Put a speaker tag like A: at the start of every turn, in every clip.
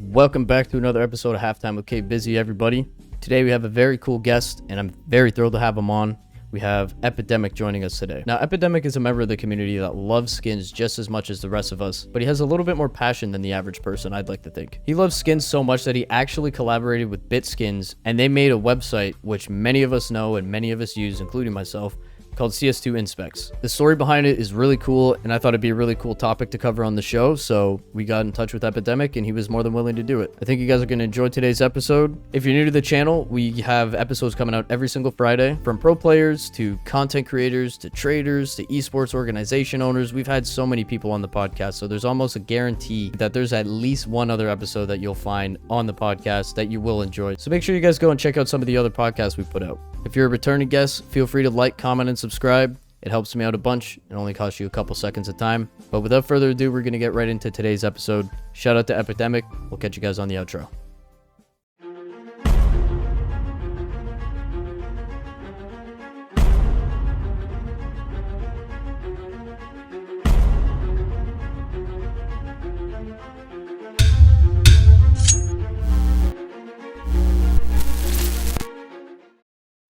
A: Welcome back to another episode of Halftime with Bizzy, everybody. Today we have a very cool guest, and I'm very thrilled to have him on. We have Epidemic joining us today. Now, Epidemic is a member of the community that loves skins just as much as the rest of us, but he has a little bit more passion than the average person, I'd like to think. He loves skins so much that he actually collaborated with Bit Skins, and they made a website which many of us know and many of us use, including myself, called CS2Inspects. The story behind it is really cool, and I thought it'd be a really cool topic to cover on the show, so we got in touch with Epidemic, and he was more than willing to do it. I think you guys are going to enjoy today's episode. If you're new to the channel, we have episodes coming out every single Friday, from pro players to content creators to traders to esports organization owners. We've had so many people on the podcast, so there's almost a guarantee that there's at least one other episode that you'll find on the podcast that you will enjoy. So make sure you guys go and check out some of the other podcasts we put out. If you're a returning guest, feel free to like, comment, and subscribe. It helps me out a bunch. It only costs you a couple seconds of time. But without further ado, we're going to get right into today's episode. Shout out to Epidemic. We'll catch you guys on the outro.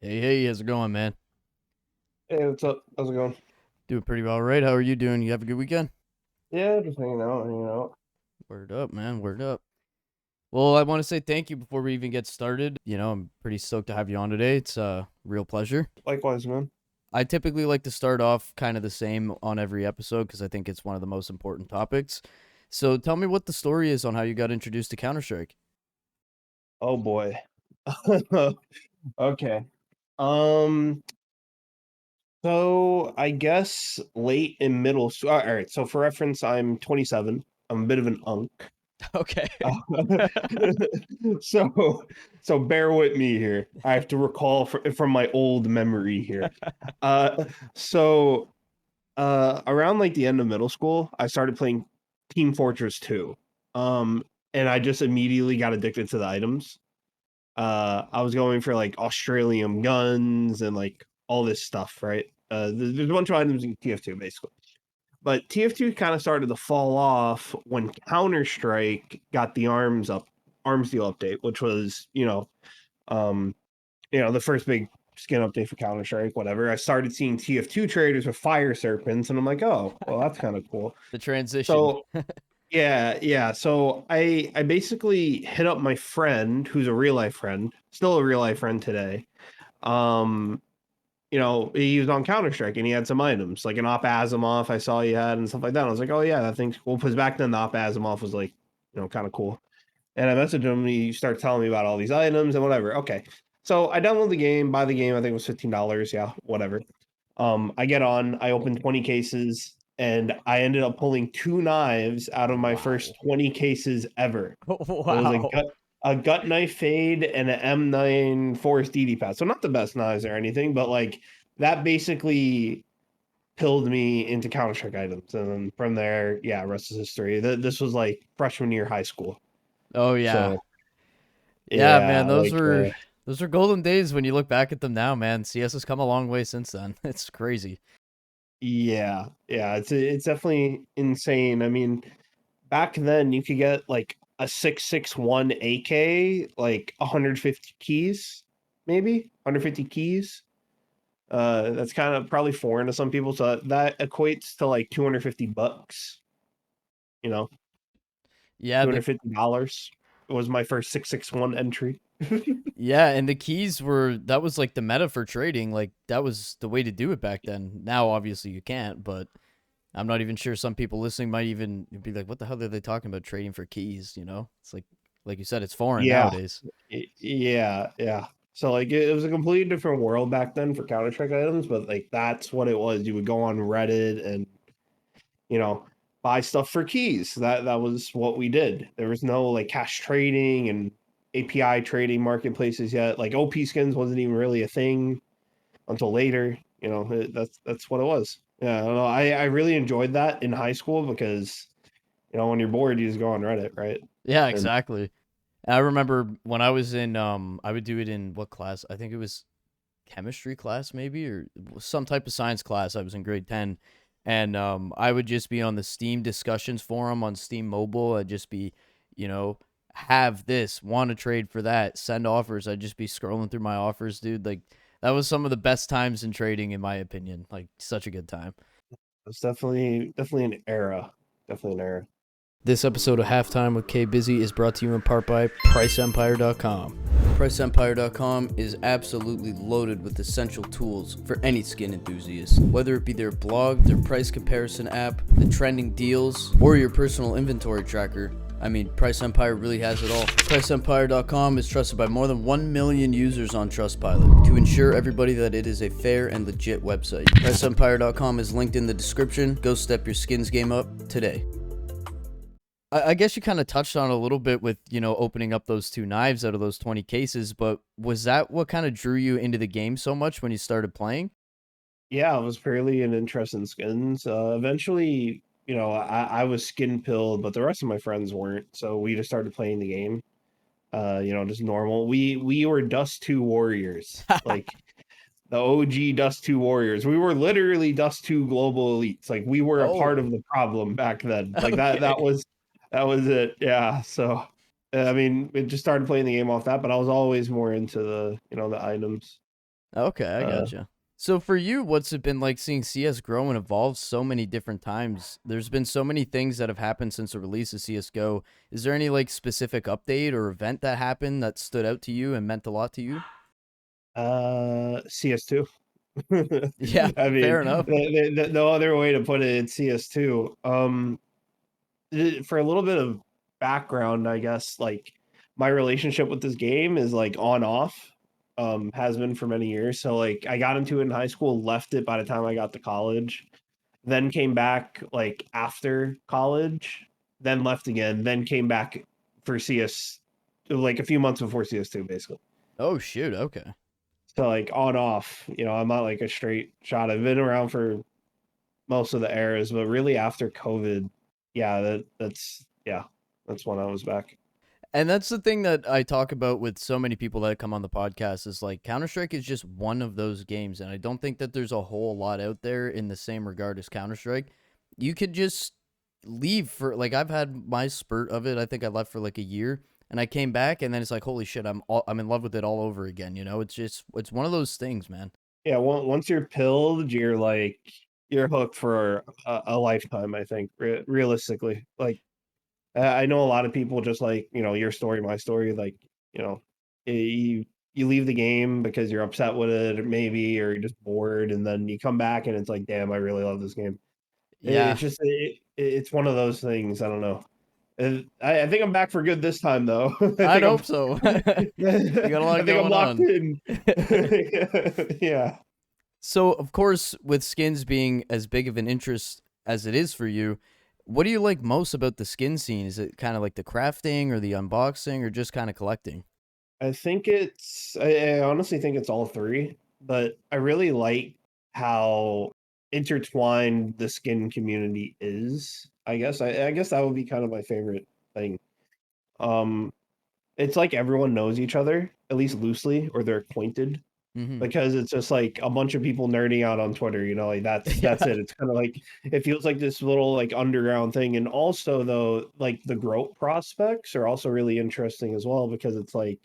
A: Hey, how's it going, man?
B: Hey, what's up? How's it going?
A: Doing pretty well, right? How are you doing? You have a good weekend?
B: Yeah, just hanging out.
A: Word up, man. Word up. Well, I want to say thank you before we even get started. I'm pretty stoked to have you on today. It's a real pleasure.
B: Likewise, man.
A: I typically like to start off kind of the same on every episode because I think it's one of the most important topics. So tell me what the story is on how you got introduced to Counter-Strike.
B: Oh boy. Okay. Um, so I guess late in middle school. All right, so for reference, I'm 27. I'm a bit of an unk.
A: Okay.
B: So bear with me here. I have to recall from my old memory here. Uh, so around like the end of middle school, I started playing Team Fortress 2. And I just immediately got addicted to the items. I was going for like Australian guns and like all this stuff, right? There's a bunch of items in TF2 basically. But TF2 kind of started to fall off when Counter-Strike got the arms deal update, which was, the first big skin update for Counter-Strike, whatever. I started seeing TF2 traders with fire serpents, and I'm like, oh, well, that's kind of cool.
A: The transition.
B: So yeah. So I basically hit up my friend, who's a real life friend, still a real life friend today. He was on Counter-Strike and he had some items, like an Op Asimov I saw he had and stuff like that. I was like, oh yeah, that thing's cool. Because back then the Op Asimov was like, kind of cool. And I messaged him and he started telling me about all these items and whatever. Okay. So I download the game, buy the game, I think it was $15. Yeah, whatever. I get on, I open 20 cases, and I ended up pulling 2 knives out of my first 20 cases ever.
A: Wow.
B: It was a gut knife fade and an M9 Forest DD pad. So not the best knives or anything, but like that basically pilled me into Counter-Strike items. And then from there, yeah, rest is history. This was like freshman year high school.
A: Oh, yeah.
B: So,
A: yeah, man, those were golden days when you look back at them now, man. CS has come a long way since then. It's crazy.
B: Yeah, it's definitely insane. I mean, back then you could get like a 6.61 AK, like 150 keys, maybe 150 keys. That's kind of probably foreign to some people, so that equates to like $250.
A: Yeah,
B: $250 was my first 6.61 entry.
A: yeah, and the keys that was like the meta for trading. Like that was the way to do it back then. Now obviously you can't, but I'm not even sure some people listening might even be like, what the hell are they talking about trading for keys? It's like you said, it's foreign nowadays.
B: Yeah. So like it was a completely different world back then for Counter-Strike items, but like that's what it was. You would go on Reddit and buy stuff for keys. That was what we did. There was no like cash trading and API trading marketplaces yet. Like OP skins wasn't even really a thing until later. That's what it was. Yeah, I don't know. I really enjoyed that in high school because when you're bored, you just go on Reddit, right?
A: Yeah, exactly. And I remember when I was in I would do it in what class? I think it was chemistry class maybe, or some type of science class. I was in grade 10, and I would just be on the Steam discussions forum on Steam Mobile. I'd just be, have this, want to trade for that, send offers. I'd just be scrolling through my offers, dude. Like that was some of the best times in trading, in my opinion. Like such a good time.
B: It's definitely an era. Definitely an era.
A: This episode of Halftime with K Bizzy is brought to you in part by PriceEmpire.com. PriceEmpire.com is absolutely loaded with essential tools for any skin enthusiast. Whether it be their blog, their price comparison app, the trending deals, or your personal inventory tracker, I mean, Price Empire really has it all. PriceEmpire.com is trusted by more than 1 million users on Trustpilot to ensure everybody that it is a fair and legit website. PriceEmpire.com is linked in the description. Go step your skins game up today. I guess you kind of touched on a little bit with, opening up those 2 knives out of those 20 cases, but was that what kind of drew you into the game so much when you started playing?
B: Yeah, I was fairly an interest in skins. Eventually, I was skin pilled, but the rest of my friends weren't. So we just started playing the game. Just normal. We were Dust 2 warriors, like the OG Dust 2 warriors. We were literally Dust 2 global elites. Like we were a part
A: Oh,
B: of the problem back then. Like that
A: okay.
B: that was it. Yeah. So I mean, we just started playing the game off that, but I was always more into the items.
A: Okay, I
B: Uh
A: gotcha. So for you, what's it been like seeing CS grow and evolve so many different times? There's been so many things that have happened since the release of CS:GO. Is there any like specific update or event that happened that stood out to you and meant a lot to you?
B: CS2.
A: Yeah,
B: I mean,
A: fair enough.
B: no other way to put it, it's CS2. For a little bit of background, I guess, like my relationship with this game is like on off, has been for many years. So like I got into it in high school, left it by the time I got to college, then came back like after college, then left again, then came back for CS like a few months before CS2, basically.
A: Oh shoot, okay.
B: So like on off, I'm not like a straight shot. I've been around for most of the eras, but really after COVID, yeah, that's when I was back.
A: And that's the thing that I talk about with so many people that come on the podcast is like Counter-Strike is just one of those games. And I don't think that there's a whole lot out there in the same regard as Counter-Strike. You could just leave for like I've had my spurt of it. I think I left for like a year and I came back and then it's like holy shit, I'm in love with it all over again, it's one of those things, man.
B: Yeah, once you're pilled, you're hooked for a lifetime. I think realistically, like I know a lot of people just like your story, my story. Like you know, you you leave the game because you're upset with it, maybe, or you're just bored, and then you come back and it's like, damn, I really love this game.
A: Yeah,
B: It's just it's one of those things. I don't know. I think I'm back for good this time, though. I
A: I'd
B: think I'm
A: hope so. You got a
B: I
A: lot
B: think I'm
A: going
B: locked
A: on.
B: in. Yeah.
A: So, of course, with skins being as big of an interest as it is for you, what do you like most about the skin scene? Is it kind of like the crafting or the unboxing or just kind of collecting?
B: I honestly think it's all three, but I really like how intertwined the skin community is. I guess that would be kind of my favorite thing. Um, it's like everyone knows each other, at least loosely, or they're acquainted.
A: Hmm.
B: Because it's just like a bunch of people nerding out on Twitter, like that's
A: Yeah.
B: it. It's kind of like it feels like this little like underground thing. And also though, like the growth prospects are also really interesting as well because it's like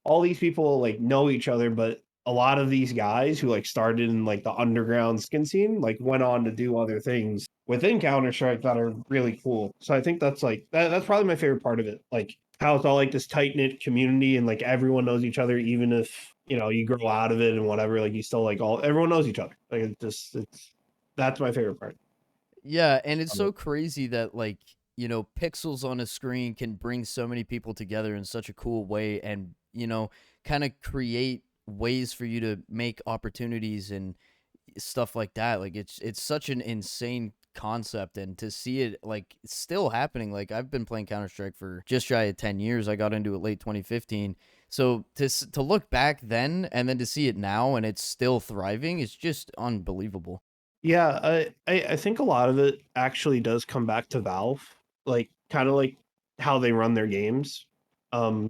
B: all these people like know each other, but a lot of these guys who like started in like the underground skin scene like went on to do other things within Counter-Strike that are really cool. So I think that's like that's probably my favorite part of it. Like how it's all like this tight knit community and like everyone knows each other, even if you grow out of it and whatever. Like you still like all everyone knows each other. Like it's that's my favorite part
A: Yeah, and it's
B: of it.
A: so crazy that like, pixels on a screen can bring so many people together in such a cool way and, kind of create ways for you to make opportunities and stuff like that. Like it's such an insane concept and to see it like still happening. Like I've been playing Counter-Strike for just shy of 10 years. I got into it late 2015. So to look back then and then to see it now and it's still thriving is just unbelievable.
B: Yeah, I think a lot of it actually does come back to Valve, like kind of like how they run their games.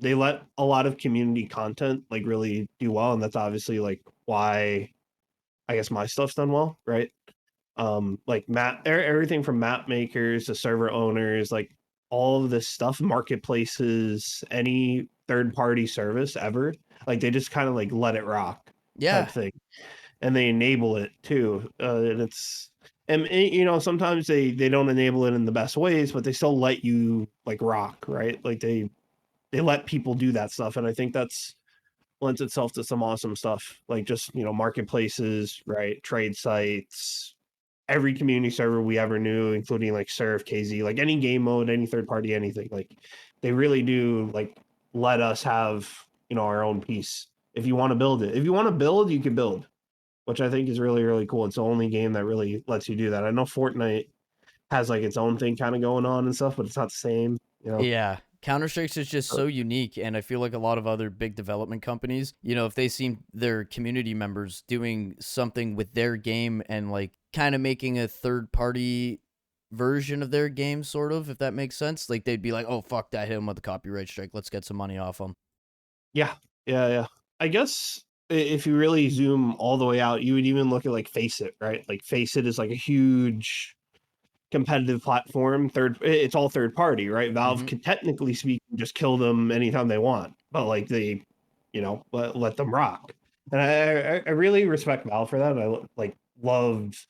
B: They let a lot of community content like really do well, and that's obviously like why I guess my stuff's done well, right? Like everything from map makers to server owners, like all of this stuff, marketplaces, any third party service ever. Like they just kind of like let it rock type
A: Yeah.
B: thing, and they enable it too. And it's and you know sometimes they don't enable it in the best ways, but they still let you like rock, right? Like they let people do that stuff, and I think that's lends itself to some awesome stuff, like just you know marketplaces, right? Trade sites, every community server we ever knew, including like Surf, KZ, like any game mode, any third party, anything. Like they really do like let us have you know our own piece. If you want to build it, if you want to build, you can build, which I think is really really cool. It's the only game that really lets you do that. I know Fortnite has like its own thing kind of going on and stuff, but it's not the same. You know.
A: Yeah. Counter Strike's is just so unique, and I feel like a lot of other big development companies, if they see their community members doing something with their game and like kind of making a third party version of their game, sort of, if that makes sense, like they'd be like, "Oh fuck that, hit him with a copyright strike. Let's get some money off him."
B: Yeah, yeah. I guess if you really zoom all the way out, you would even look at like Face It, right? Like Face It is like a huge competitive platform. It's all third party, right? Valve
A: Mm-hmm.
B: could technically speaking just kill them anytime they want, but like they, you know, let them rock. And I really respect Valve for that. I like love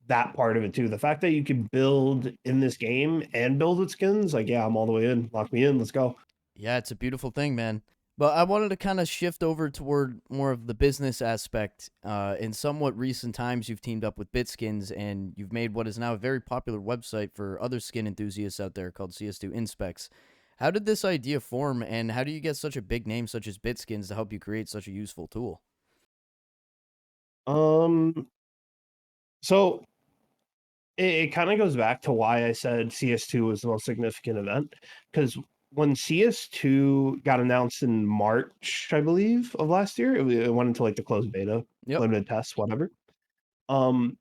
B: that part of it too. The fact that you can build in this game and build with skins, like yeah, I'm all the way in. Lock me in. Let's go.
A: Yeah, it's a beautiful thing, man. But I wanted to kind of shift over toward more of the business aspect. In somewhat recent times, you've teamed up with Bitskins and you've made what is now a very popular website for other skin enthusiasts out there called CS2Inspects. How did this idea form, and how do you get such a big name such as Bitskins to help you create such a useful tool?
B: Um, so it kind of goes back to why I said CS2 was the most significant event because when CS2 got announced in March, I believe, of last year, it went into like the closed beta,
A: Yep.
B: limited tests, whatever. Um,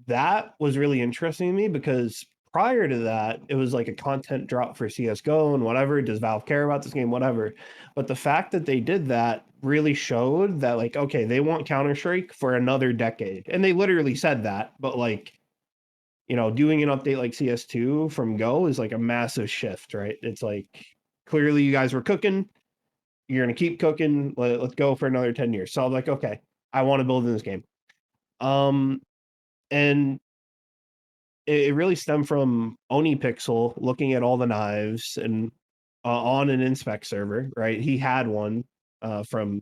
B: that was really interesting to me because prior to that, it was like a content drop for CS:GO and whatever. Does Valve care about this game? Whatever. But the fact that they did that really showed that, like, okay, they want Counter Strike for another decade. And they literally said that, but like, you know, doing an update like CS2 from Go is like a massive shift, right? It's like clearly you guys were cooking, you're gonna keep cooking. Let's go for another 10 years. So I'm like, okay, I want to build in this game. Um, and it really stemmed from Oni Pixel looking at all the knives and on an inspect server, right? He had one from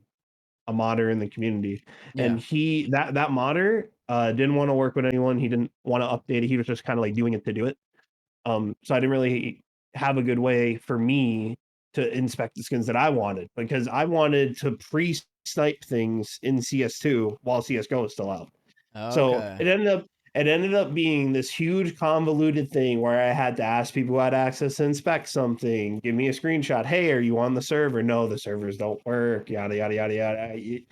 B: a modder in the community, and
A: Yeah.
B: that modder didn't want to work with anyone. He didn't want to update it. He was just kind of like doing it to do it. So I didn't really have a good way for me to inspect the skins that I wanted because I wanted to pre-snipe things in CS2 while CS:GO was still out. So
A: Okay.
B: it ended up being this huge convoluted thing where I had to ask people who had access to inspect something, give me a screenshot. Hey, are you on the server? No, the servers don't work. Yada yada yada yada. It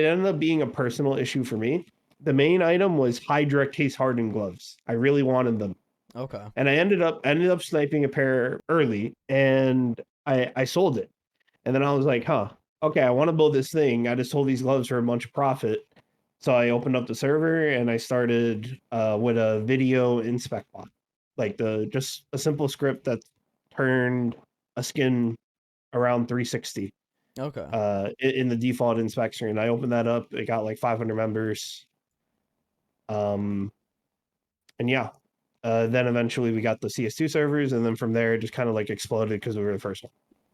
B: ended up being a personal issue for me. The main item was Hydra case hardened gloves. I really wanted them,
A: Okay.
B: and I ended up sniping a pair early, and I sold it. And then I was like, huh, okay, I want to build this thing. I just sold these gloves for a bunch of profit. So I opened up the server and I started with a video inspect bot, like the just a simple script that turned a skin around 360
A: Okay.
B: in the default inspection. And I opened that up. It got like 500 members. Um, and yeah, then eventually we got the CS2 servers, and then from there it just kind of like exploded because we were the first one.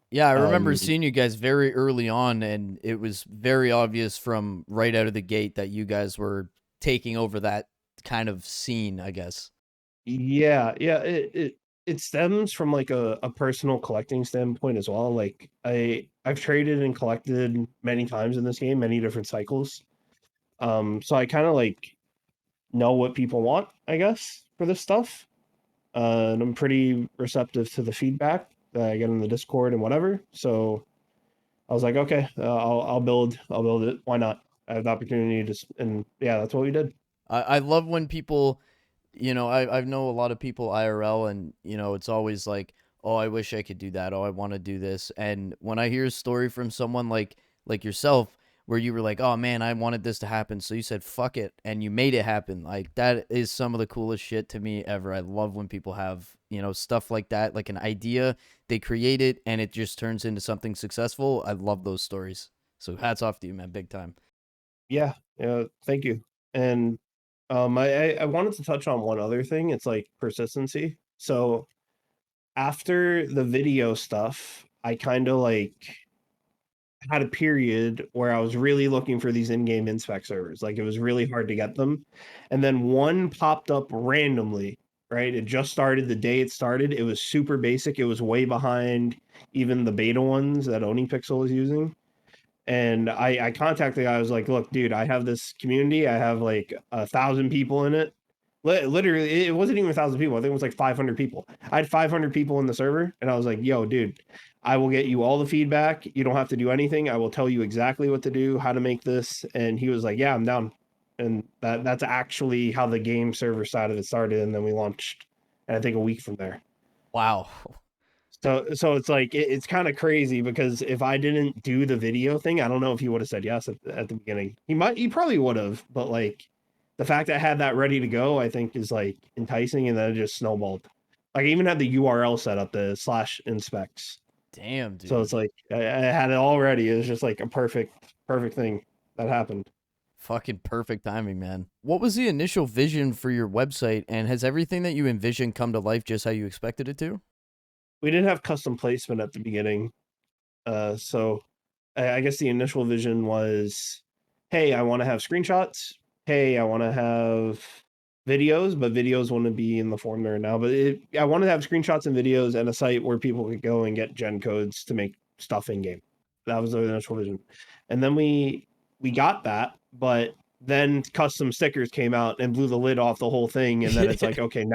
A: Yeah, I remember
B: Um,
A: seeing you guys very early on, and it was very obvious from right out of the gate that you guys were taking over that kind of scene, I guess.
B: yeah, it stems from like a personal collecting standpoint as well. Like I've traded and collected many times in this game, many different cycles. So I kind of like know what people want, I guess, for this stuff. And I'm pretty receptive to the feedback that I get in the Discord and whatever. So I was like, okay, I'll build it. Why not? I have the opportunity to, and yeah, that's what we did.
A: I love when people, I know a lot of people IRL, and it's always like, oh, I wish I could do that. Oh, I want to do this. And when I hear a story from someone like yourself, where you were like, oh man, I wanted this to happen. So you said, fuck it. And you made it happen. Like, that is some of the coolest shit to me ever. I love when people have, stuff like that, like an idea, they create it, and it just turns into something successful. I love those stories. So hats off to you, man. Big time.
B: Yeah, yeah, thank you. And I wanted to touch on one other thing. It's like persistency. So after the video stuff, I kind of like had a period where I was really looking for these in-game inspect servers. Like it was really hard to get them. And then one popped up randomly, right? It just started the day it started. It was super basic. It was way behind even the beta ones that OniPixel was using. And I contacted the guy. I was like, look, dude, I have this community. I have like 1,000 people in it. Literally, it wasn't even 1,000 people. I think it was like 500 people. I had 500 people in the server, and I was like, yo, dude, I will get you all the feedback. You don't have to do anything. I will tell you exactly what to do, how to make this. And he was like, yeah, I'm down. And that's actually how the game server side of it started. And then we launched, and I think a week from there.
A: Wow.
B: So it's like it's kind of crazy because if I didn't do the video thing, I don't know if he would have said yes at the beginning. He probably would have, but like the fact that I had that ready to go, I think is like enticing, and then it just snowballed. Like I even had the URL set up, the /inspects.
A: Damn,
B: So it's
A: dude.
B: like I had it already. It was just like a perfect thing that happened.
A: Fucking perfect timing, man. What was the initial vision for your website, and has everything that you envisioned come to life just how you expected it to?
B: We didn't have custom placement at the beginning, so I guess the initial vision was, hey, I want to have screenshots. Hey, I want to have videos, but videos want to be in the form they're in now. But I wanted to have screenshots and videos and a site where people could go and get gen codes to make stuff in game. That was the initial vision, and then we got that, but then custom stickers came out and blew the lid off the whole thing. And then it's like, okay,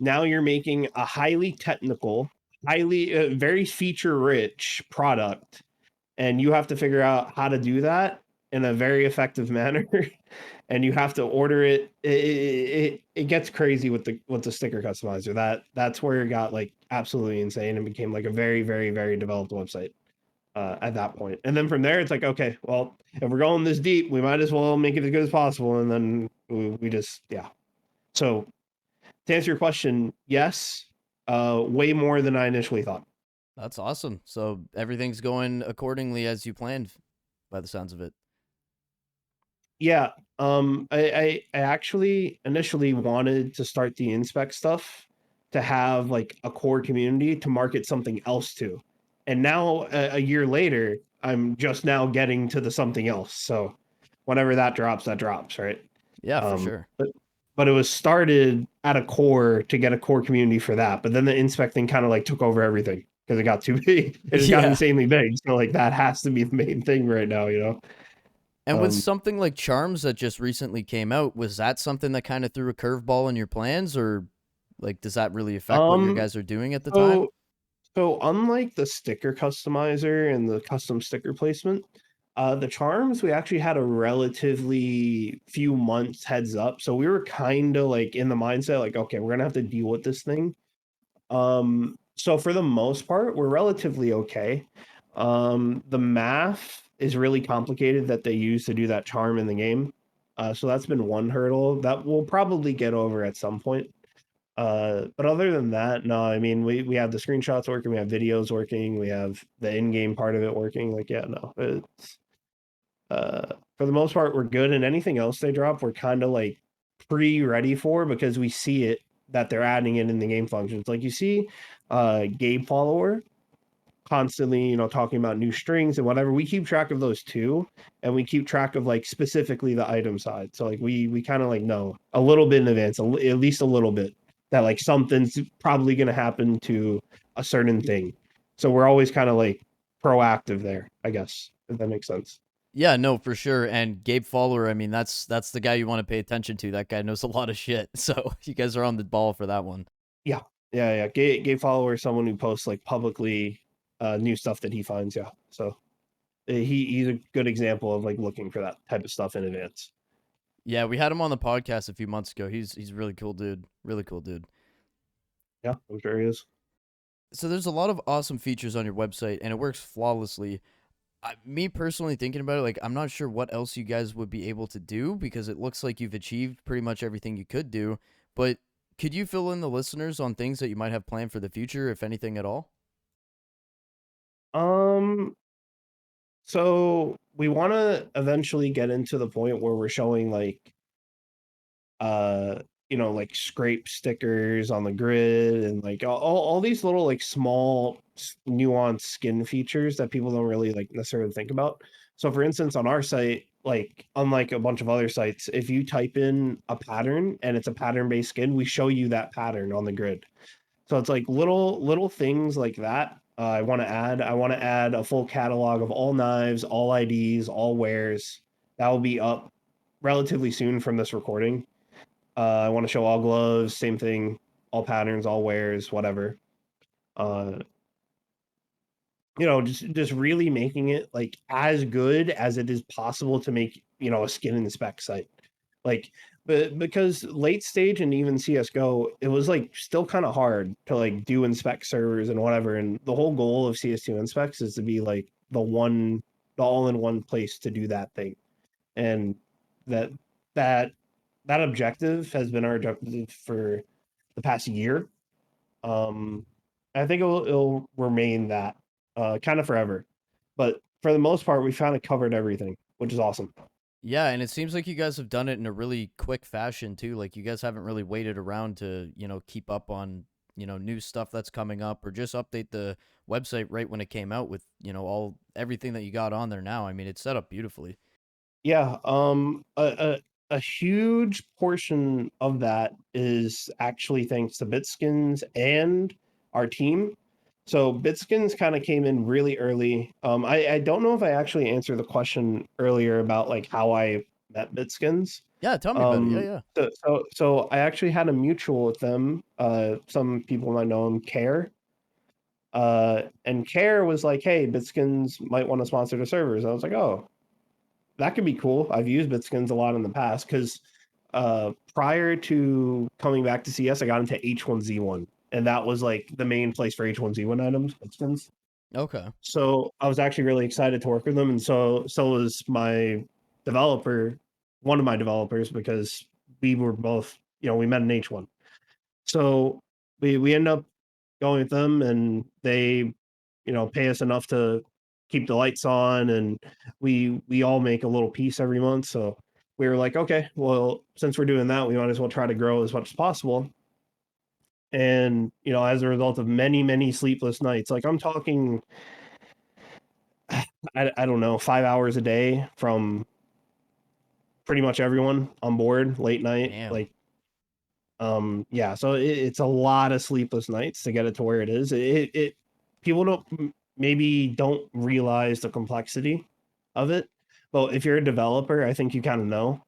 B: now you're making a highly technical, highly very feature rich product, and you have to figure out how to do that in a very effective manner. And you have to order it gets crazy with the sticker customizer. That's where it got like absolutely insane and became like a very developed website at that point. And then from there it's like, okay, well, if we're going this deep, we might as well make it as good as possible. And then we just, yeah. So to answer your question, yes, way more than I initially thought.
A: That's awesome. So everything's going accordingly as you planned, by the sounds of it.
B: Yeah. I actually initially wanted to start the inspect stuff to have like a core community to market something else to. And now a year later, I'm just now getting to the something else. So whenever that drops, right?
A: Yeah, for
B: Um,
A: sure.
B: but but it was started at a core to get a core community for that. But then the inspect thing kind of like took over everything because it got too big. It just got
A: Yeah.
B: insanely big. So like that has to be the main thing right now, you know?
A: And with
B: Um,
A: something like Charms that just recently came out, was that something that kind of threw a curveball in your plans, or like does that really affect what your
B: um,
A: guys are doing at the time?
B: so So unlike the sticker customizer and the custom sticker placement, the charms we actually had a relatively few months heads up. So we were kind of like in the mindset like, okay, we're gonna have to deal with this thing. So for the most part, we're relatively okay. The math is really complicated that they use to do that charm in the game. So that's been one hurdle that we'll probably get over at some point. But other than that, no, I mean, we have the screenshots working, we have videos working, we have the in-game part of it working. Like, yeah, no, it's for the most part, we're good. And anything else they drop, we're kind of like pre-ready for because we see it that they're adding it in the game functions. Like you see, Gabe follower constantly, talking about new strings and whatever. We keep track of those too, and we keep track of like specifically the item side. So like we kind of like know a little bit in advance, at least a little bit, that like something's probably going to happen to a certain thing. So we're always kind of like proactive there, I guess, if that makes sense.
A: Yeah, no, for sure. And Gabe Fowler, I mean, that's the guy you want to pay attention to. That guy knows a lot of shit. So you guys are on the ball for that one.
B: Yeah, yeah. Gay follower is someone who posts like publicly new stuff that he finds. Yeah, so he's a good example of like looking for that type of stuff in advance.
A: Yeah, we had him on the podcast a few months ago. He's a really cool dude. Really cool dude.
B: Yeah, I'm sure he is.
A: So there's a lot of awesome features on your website, and it works flawlessly. Me personally thinking about it, like I'm not sure what else you guys would be able to do because it looks like you've achieved pretty much everything you could do. But could you fill in the listeners on things that you might have planned for the future, if anything at all?
B: Um, so we want to eventually get into the point where we're showing like uh like scrape stickers on the grid and like all these little like small nuanced skin features that people don't really like necessarily think about. So for instance, on our site, like unlike a bunch of other sites, if you type in a pattern and it's a pattern based skin, we show you that pattern on the grid. So it's like little things like that. I want to add a full catalog of all knives, all IDs, all wares. That will be up relatively soon from this recording. I want to show all gloves, same thing, all patterns, all wears, whatever. Uh, just really making it like as good as it is possible to make, a skin and spec site. Like, but because late stage and even CS:GO, it was like still kind of hard to like do inspect servers and whatever. And the whole goal of CS2 Inspects is to be like the all-in-one place to do that thing. And that that that objective has been our objective for the past year. Um, I think it'll remain that kind of forever. But for the most part, we kind of covered everything, which is awesome.
A: Yeah, and it seems like you guys have done it in a really quick fashion too. Like you guys haven't really waited around to, keep up on, new stuff that's coming up or just update the website right when it came out with, all everything that you got on there now. I mean, it's set up beautifully.
B: Yeah, a huge portion of that is actually thanks to Bitskins and our team. So Bitskins kind of came in really early. I don't know if I actually answered the question earlier about like how I met Bitskins.
A: Yeah, tell me about it. Yeah, yeah.
B: So I actually had a mutual with them. Some people might know him, Care. And Care was like, "Hey, Bitskins might want to sponsor the servers." I was like, "Oh, that could be cool." I've used Bitskins a lot in the past because prior to coming back to CS, I got into H1Z1, and that was like the main place for H1Z1 items, Bitskins.
A: Okay.
B: So I was actually really excited to work with them, and so was my developer, one of my developers, because we were both, we met in H1. So we end up going with them, and they, pay us enough to keep the lights on, and we all make a little piece every month. So we were like, okay, well, since we're doing that, we might as well try to grow as much as possible. And as a result of many sleepless nights, like I'm talking, I don't know, 5 hours a day from pretty much everyone on board, late night,
A: Damn.
B: like yeah, so it's a lot of sleepless nights to get it to where it is. It people maybe don't realize the complexity of it. But if you're a developer, I think you kind of know.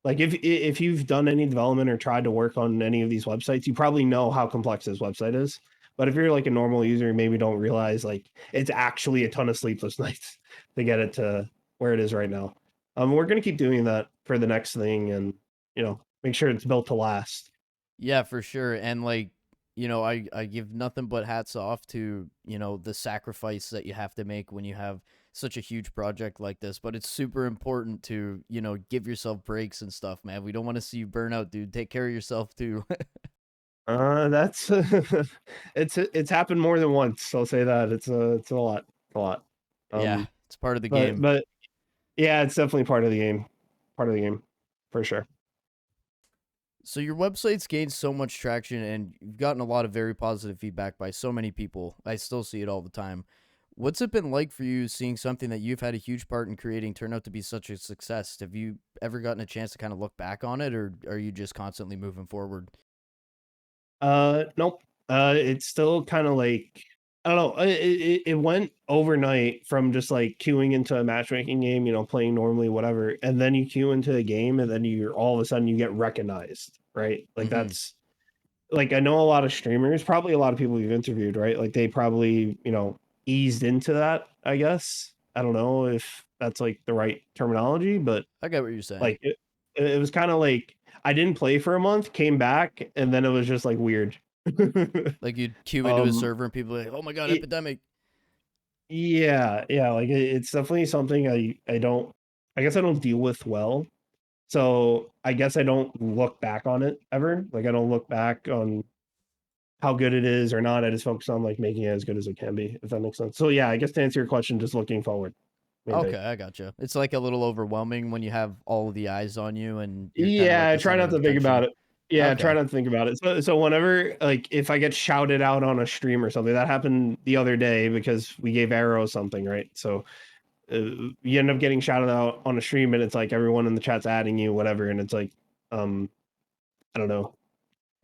B: Like if you've done any development or tried to work on any of these websites, you probably know how complex this website is. But if you're like a normal user, you maybe don't realize like it's actually a ton of sleepless nights to get it to where it is right now. We're gonna keep doing that for the next thing, and make sure it's built to last.
A: Yeah, for sure. And like, I give nothing but hats off to, the sacrifice that you have to make when you have such a huge project like this. But it's super important to, give yourself breaks and stuff, man. We don't want to see you burn out, dude. Take care of yourself too.
B: That's it's happened more than once. I'll say that it's a lot, a lot.
A: Yeah,
B: Um,
A: it's part of the
B: but
A: game.
B: but yeah, it's definitely part of the game, for sure.
A: So your website's gained so much traction and you've gotten a lot of very positive feedback by so many people. I still see it all the time. What's it been like for you seeing something that you've had a huge part in creating turn out to be such a success? Have you ever gotten a chance to kind of look back on it, or are you just constantly moving forward?
B: Nope. It's still kind of like I don't know. It went overnight from just like queuing into a matchmaking game, playing normally, whatever, and then you queue into a game, and then you're all of a sudden you get recognized, right? Like
A: Mm-hmm.
B: that's like I know a lot of streamers, probably a lot of people you've interviewed, right? Like they probably, eased into that, I guess. I don't know if that's like the right terminology, but
A: I get what you're saying.
B: like it was kind of like I didn't play for a month, came back, and then it was just like weird.
A: Like you'd queue into a
B: um
A: server and people are like, "Oh my god,
B: it,
A: Epidemic!"
B: Yeah, like it's definitely something I don't, I guess I don't deal with well. So I guess I don't look back on it ever. Like I don't look back on how good it is or not. I just focus on like making it as good as it can be, if that makes sense. So yeah, I guess to answer your question, just looking forward, main thing.
A: Okay, I gotcha. It's like a little overwhelming when you have all of the eyes on you and you're kind of like
B: Yeah,
A: the
B: try
A: center
B: not
A: of
B: to think about
A: attention.
B: it. Yeah, try
A: Okay,
B: not to think about it. So whenever like if I get shouted out on a stream or something, that happened the other day because we gave Arrow something, right? So you end up getting shouted out on a stream, and it's like everyone in the chat's adding you, whatever, and it's like, um, I don't know,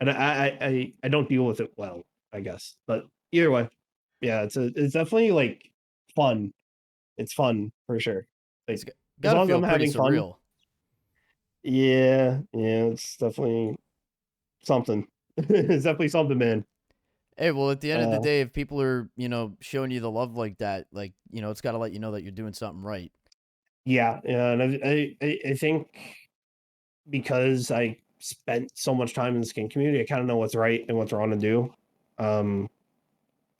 B: and I don't deal with it well, I guess. But either way, yeah, it's definitely like fun. It's fun for sure.
A: it's
B: Like as
A: got to
B: long as
A: feel
B: I'm
A: pretty
B: having fun,
A: surreal.
B: yeah, it's definitely something. It's definitely something, man.
A: Hey, well, at the end of the
B: Uh,
A: day, if people are, showing you the love like that, like, it's got to let you know that you're doing something right.
B: yeah, and I think because I spent so much time in the skin community, I kind of know what's right and what's wrong to do. Um,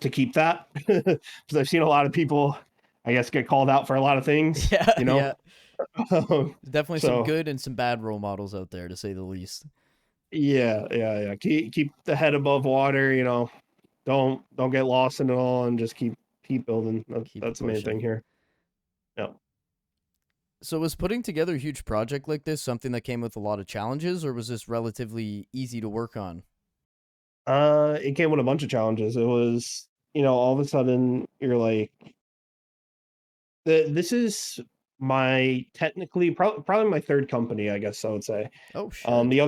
B: to keep that because I've seen a lot of people, I guess, get called out for a lot of things,
A: Yeah,
B: you know.
A: yeah. There's definitely some
B: So
A: good and some bad role models out there, to say the least.
B: yeah. Keep the head above water, you know. Don't get lost in it all, and just keep building.
A: Keep
B: That's the main
A: pushing.
B: thing here. Yeah.
A: So, was putting together a huge project like this something that came with a lot of challenges, or was this relatively easy to work on?
B: It came with a bunch of challenges. It was, all of a sudden you're like, this is my technically probably my third company, I guess I would say.
A: Oh, shit.
B: The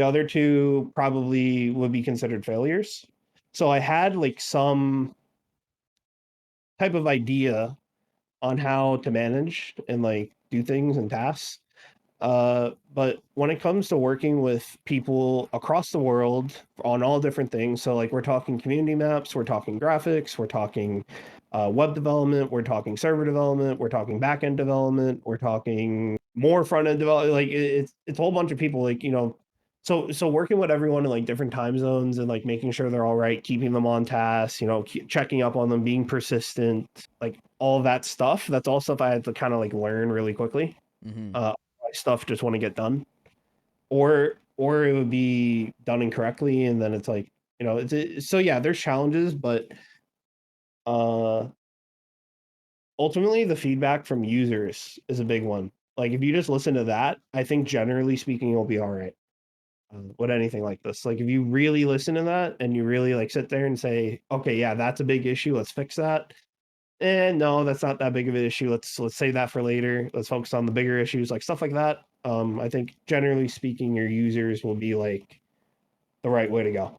B: other two probably would be considered failures. So I had like some type of idea on how to manage and like do things and tasks. But when it comes to working with people across the world on all different things, so like we're talking community maps, we're talking graphics, we're talking web development, we're talking server development, we're talking backend development, we're talking more front end development. Like it's a whole bunch of people. Like so working with everyone in like different time zones and like making sure they're all right, keeping them on task, checking up on them, being persistent, like all of that stuff. That's all stuff I had to kind of like learn really quickly.
A: Mm-hmm.
B: Stuff just want to get done, or it would be done incorrectly, and then it's like so yeah, there's challenges, but uh ultimately the feedback from users is a big one. Like if you just listen to that, I think generally speaking you'll be all right with anything like this. Like if you really listen to that and you really like sit there and say, okay, yeah, that's a big issue, let's fix that. And no, that's not that big of an issue. Let's save that for later. Let's focus on the bigger issues, like stuff like that. I think generally speaking, your users will be like the right way to go.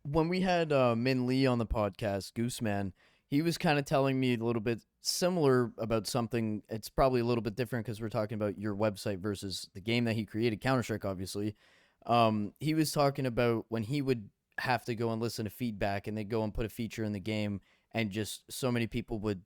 A: When we had Min Lee on the podcast, Gooseman, he was kind of telling me a little bit similar about something. It's probably a little bit different because we're talking about your website versus the game that he created, Counter Strike, obviously. He was talking about when he would have to go and listen to feedback and they go and put a feature in the game, and just so many people would,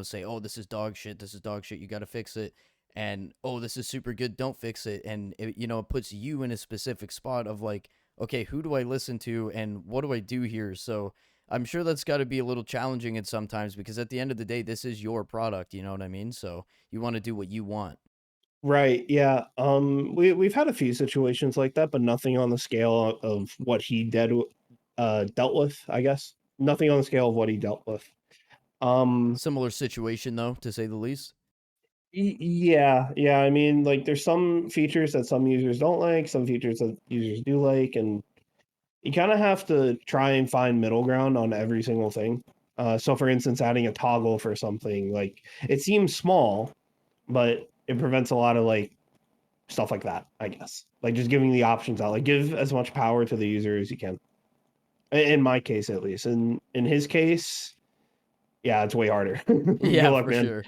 A: say, "Oh, this is dog shit. This is dog shit. You got to fix it." And, "Oh, this is super good. Don't fix it." And it puts you in a specific spot of like, okay, who do I listen to and what do I do here? So I'm sure that's got to be a little challenging at sometimes, because at the end of the day, this is your product. You know what I mean? So you want to do what you want.
B: Right. Yeah. We've had a few situations like that, but nothing on the scale of what he dealt with. I guess nothing on the scale of what he dealt with. Um,
A: Similar situation, though, to say the least.
B: yeah. I mean, like, there's some features that some users don't like, some features that users do like, and you kind of have to try and find middle ground on every single thing. So, for instance, adding a toggle for something like it seems small, but it prevents a lot of like stuff like that. I guess like just giving the options out, like give as much power to the user as you can. In my case, at least. In his case, yeah, it's way harder. Good
A: Yeah,
B: luck,
A: for
B: man.
A: sure.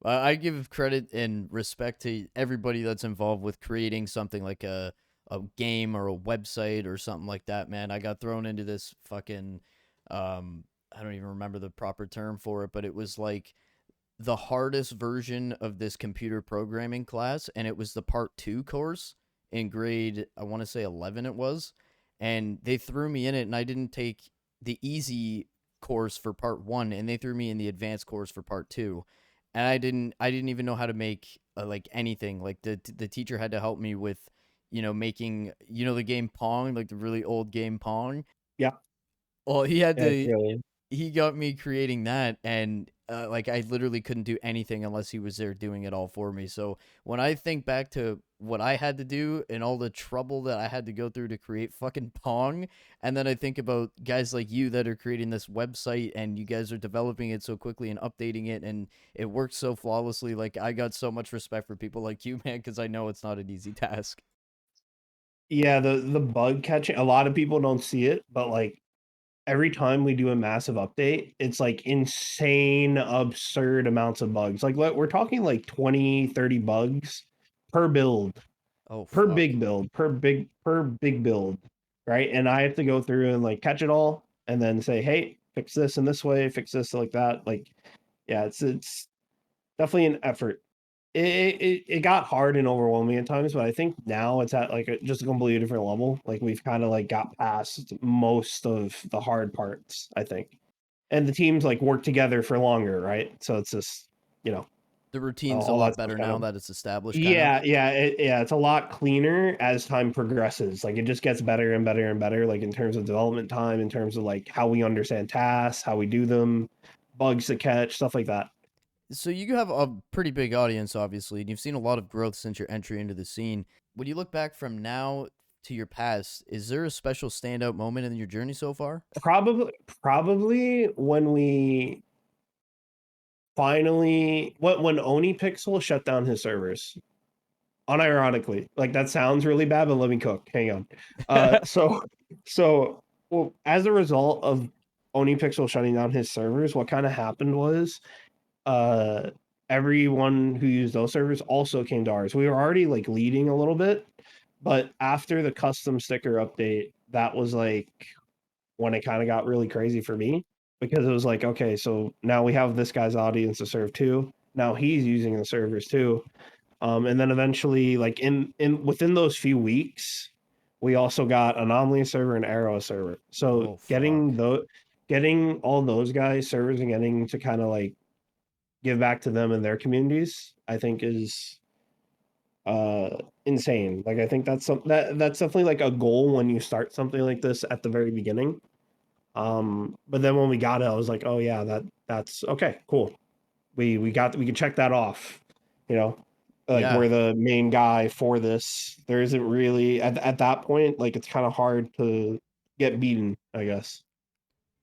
A: I give credit and respect to everybody that's involved with creating something like a game or a website or something like that, man. I got thrown into this fucking I don't even remember the proper term for it, but it was like the hardest version of this computer programming class, and it was the part 2 course in grade, I want to say 11 it was, and they threw me in it, and I didn't take the easy course for part 1, and they threw me in the advanced course for part 2, and I didn't even know how to make like anything. Like the teacher had to help me with, making, the game Pong, like the really old game Pong.
B: Yeah,
A: Well,
B: yeah, it's really.
A: he got me creating that, and like I literally couldn't do anything unless he was there doing it all for me. So when I think back to what I had to do and all the trouble that I had to go through to create fucking Pong, and then I think about guys like you that are creating this website, and you guys are developing it so quickly and updating it, and it works so flawlessly. Like, I got so much respect for people like you, man, because I know it's not an easy task.
B: Yeah, the bug catching, a lot of people don't see it, but like every time we do a massive update, it's like insane, absurd amounts of bugs. Like we're talking like 20, 30 bugs per build,
A: Oh
B: per
A: fuck.
B: big build, per big build, right? And I have to go through and like catch it all and then say, hey, fix this in this way, fix this like that. Like, yeah, it's definitely an effort. It got hard and overwhelming at times, but I think now it's at like just a completely different level. Like we've kind of like got past most of the hard parts, I think. And the teams like work together for longer, right? So it's just, you know,
A: The routine's a
B: all that
A: lot
B: stuff
A: better
B: kind
A: now
B: of.
A: that it's established, kind of.
B: Yeah, it's a lot cleaner as time progresses. Like it just gets better and better and better, like in terms of development time, in terms of like how we understand tasks, how we do them, bugs to catch, stuff like that.
A: So you have a pretty big audience, obviously, and you've seen a lot of growth since your entry into the scene. When you look back from now to your past, is there a special standout moment in your journey so far?
B: Probably when we finally when Oni Pixel shut down his servers. Unironically, like that sounds really bad, but let me cook. Hang on. So well, as a result of Oni Pixel shutting down his servers, what kind of happened was uh everyone who used those servers also came to ours. We were already like leading a little bit, but after the custom sticker update, that was like when it kind of got really crazy for me because it was like, okay, so now we have this guy's audience to serve too. Now he's using the servers too. And then eventually, like in within those few weeks, we also got Anomaly server and Arrow server. So
A: Oh fuck.
B: getting all those guys servers and getting to kind of like give back to them and their communities, I think is insane. Like I think that's definitely like a goal when you start something like this at the very beginning. But then when we got it, I was like, oh yeah, that's okay, cool. We can check that off. You know, like
A: Yeah.
B: we're the main guy for this. There isn't really at that point, like it's kind of hard to get beaten, I guess.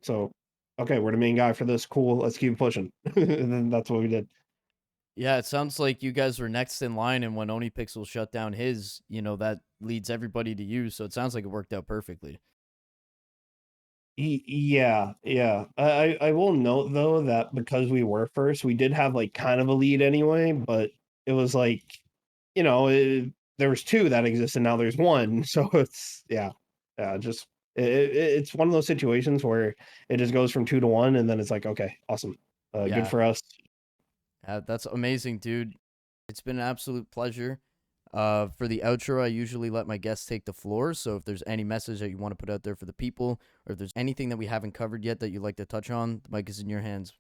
B: So okay, we're the main guy for this. Cool, let's keep pushing. And then that's what we did.
A: Yeah, it sounds like you guys were next in line, and when OniPixel shut down his, that leads everybody to you. So it sounds like it worked out perfectly.
B: Yeah. I will note though that because we were first, we did have like kind of a lead anyway, but it was like, there was two that existed, now there's one. So it's yeah, just it's one of those situations where it just goes from 2 to 1, and then it's like, okay, awesome, good
A: Yeah.
B: for us.
A: That's amazing, dude. It's been an absolute pleasure. For the outro, I usually let my guests take the floor. So if there's any message that you want to put out there for the people, or if there's anything that we haven't covered yet that you'd like to touch on, the mic is in your hands.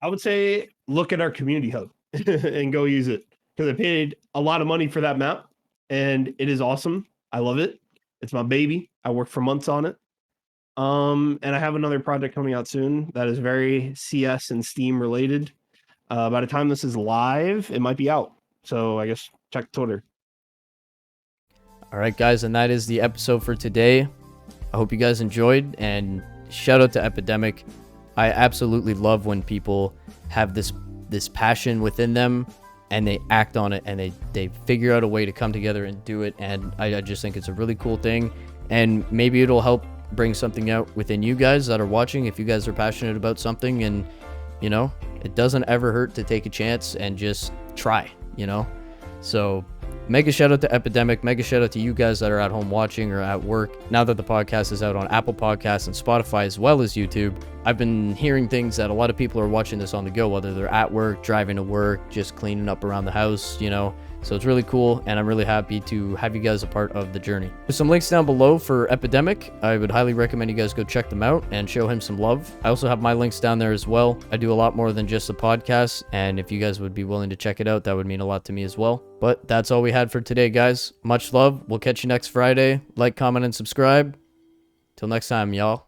B: I would say look at our community hub and go use it because I paid a lot of money for that map, and it is awesome. I love it. It's my baby. I worked for months on it. And I have another project coming out soon that is very CS and Steam related. By the time this is live, it might be out. So I guess check Twitter.
A: All right, guys, and that is the episode for today. I hope you guys enjoyed, and shout out to Epidemic. I absolutely love when people have this passion within them and they act on it, and they figure out a way to come together and do it. And I just think it's a really cool thing, and maybe it'll help bring something out within you guys that are watching. If you guys are passionate about something, and it doesn't ever hurt to take a chance and just try. So mega shout out to Epidemic. Mega shout out to you guys that are at home watching or at work. Now that the podcast is out on Apple Podcasts and Spotify as well as YouTube, I've been hearing things that a lot of people are watching this on the go, whether they're at work, driving to work, just cleaning up around the house, you know. So it's really cool, and I'm really happy to have you guys a part of the journey. There's some links down below for Epidemic. I would highly recommend you guys go check them out and show him some love. I also have my links down there as well. I do a lot more than just the podcast, and if you guys would be willing to check it out, that would mean a lot to me as well. But that's all we had for today, guys. Much love. We'll catch you next Friday. Like, comment, and subscribe. Till next time, y'all.